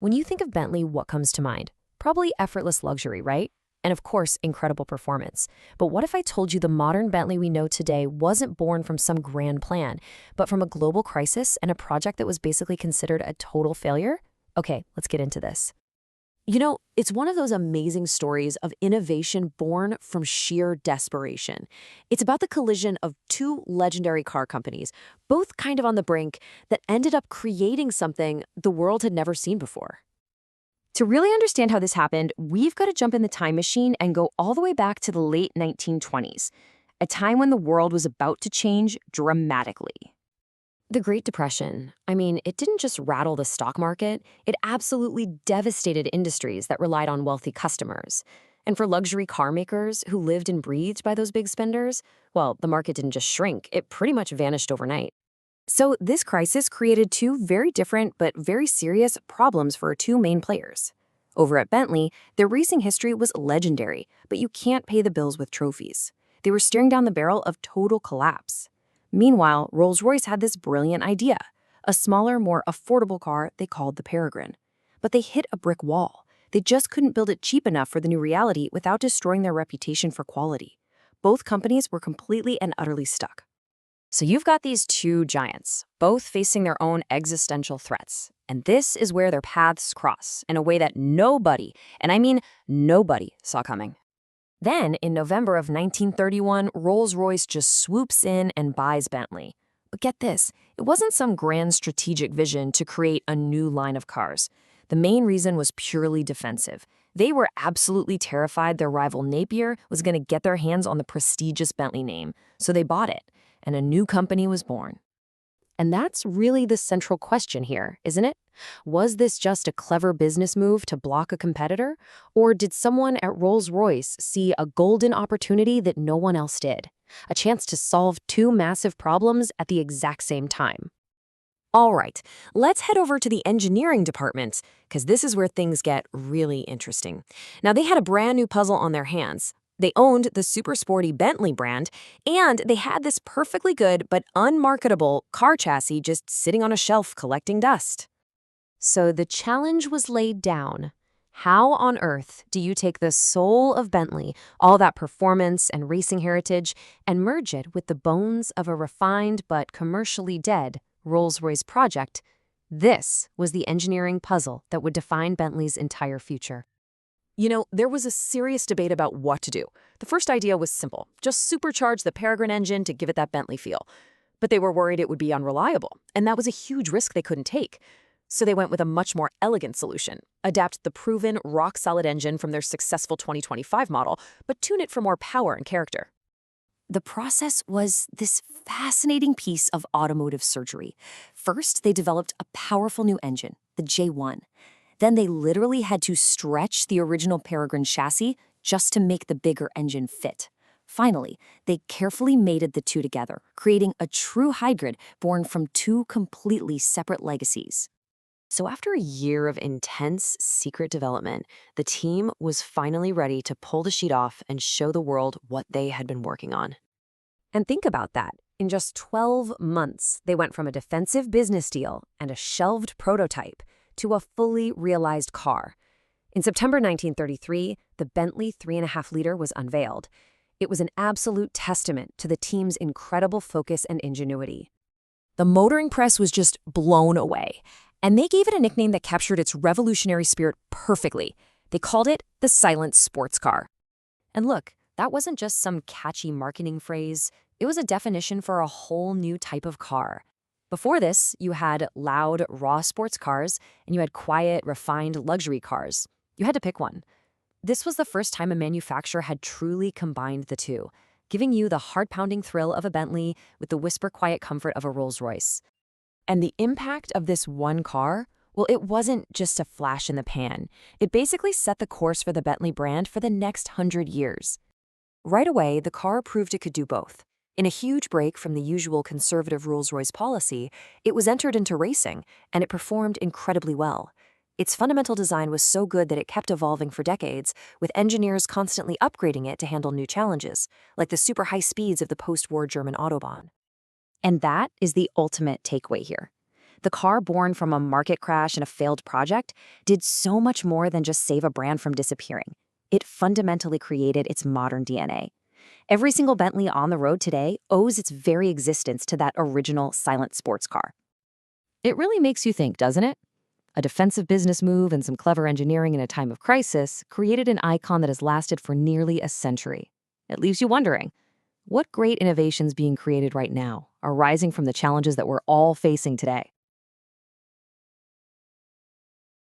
When you think of Bentley, what comes to mind? Probably effortless luxury, right? And of course, incredible performance. But what if I told you the modern Bentley we know today wasn't born from some grand plan, but from a global crisis and a project that was basically considered a total failure? Okay, let's get into this. It's one of those amazing stories of innovation born from sheer desperation. It's about the collision of two legendary car companies, both kind of on the brink, that ended up creating something the world had never seen before. To really understand how this happened, we've got to jump in the time machine and go all the way back to the late 1920s, a time when the world was about to change dramatically. The Great Depression, it didn't just rattle the stock market, it absolutely devastated industries that relied on wealthy customers. And for luxury car makers who lived and breathed by those big spenders, well, the market didn't just shrink, it pretty much vanished overnight. So this crisis created two very different but very serious problems for two main players. Over at Bentley, their racing history was legendary, but you can't pay the bills with trophies. They were staring down the barrel of total collapse. Meanwhile, Rolls-Royce had this brilliant idea, a smaller, more affordable car they called the Peregrine. But they hit a brick wall. They just couldn't build it cheap enough for the new reality without destroying their reputation for quality. Both companies were completely and utterly stuck. So you've got these two giants, both facing their own existential threats. And this is where their paths cross in a way that nobody, and I mean nobody, saw coming. Then, in November of 1931, Rolls-Royce just swoops in and buys Bentley. But get this, it wasn't some grand strategic vision to create a new line of cars. The main reason was purely defensive. They were absolutely terrified their rival Napier was going to get their hands on the prestigious Bentley name, so they bought it, and a new company was born. And that's really the central question here, isn't it? Was this just a clever business move to block a competitor? Or did someone at Rolls-Royce see a golden opportunity that no one else did? A chance to solve two massive problems at the exact same time. All right, let's head over to the engineering department, because this is where things get really interesting. Now, they had a brand new puzzle on their hands. They owned the super sporty Bentley brand, and they had this perfectly good but unmarketable car chassis just sitting on a shelf collecting dust. So the challenge was laid down. How on earth do you take the soul of Bentley, all that performance and racing heritage, and merge it with the bones of a refined but commercially dead Rolls-Royce project? This was the engineering puzzle that would define Bentley's entire future. There was a serious debate about what to do. The first idea was simple, just supercharge the Peregrine engine to give it that Bentley feel. But they were worried it would be unreliable, and that was a huge risk they couldn't take. So they went with a much more elegant solution, adapt the proven, rock-solid engine from their successful 2025 model, but tune it for more power and character. The process was this fascinating piece of automotive surgery. First, they developed a powerful new engine, the J1. Then they literally had to stretch the original Peregrine chassis just to make the bigger engine fit. Finally, they carefully mated the two together, creating a true hybrid born from two completely separate legacies. So after a year of intense secret development, the team was finally ready to pull the sheet off and show the world what they had been working on. And think about that. In just 12 months, they went from a defensive business deal and a shelved prototype to a fully realized car. In September 1933, the Bentley 3.5-liter was unveiled. It was an absolute testament to the team's incredible focus and ingenuity. The motoring press was just blown away, and they gave it a nickname that captured its revolutionary spirit perfectly. They called it the silent sports car. And look, that wasn't just some catchy marketing phrase. It was a definition for a whole new type of car. Before this, you had loud, raw sports cars, and you had quiet, refined luxury cars. You had to pick one. This was the first time a manufacturer had truly combined the two, giving you the heart-pounding thrill of a Bentley with the whisper-quiet comfort of a Rolls-Royce. And the impact of this one car, well, it wasn't just a flash in the pan. It basically set the course for the Bentley brand for the next 100 years. Right away, the car proved it could do both. In a huge break from the usual conservative Rolls-Royce policy, it was entered into racing, and it performed incredibly well. Its fundamental design was so good that it kept evolving for decades, with engineers constantly upgrading it to handle new challenges, like the super high speeds of the post-war German Autobahn. And that is the ultimate takeaway here. The car born from a market crash and a failed project did so much more than just save a brand from disappearing. It fundamentally created its modern DNA. Every single Bentley on the road today owes its very existence to that original silent sports car. It really makes you think, doesn't it? A defensive business move and some clever engineering in a time of crisis created an icon that has lasted for nearly a century. It leaves you wondering, what great innovations being created right now are rising from the challenges that we're all facing today?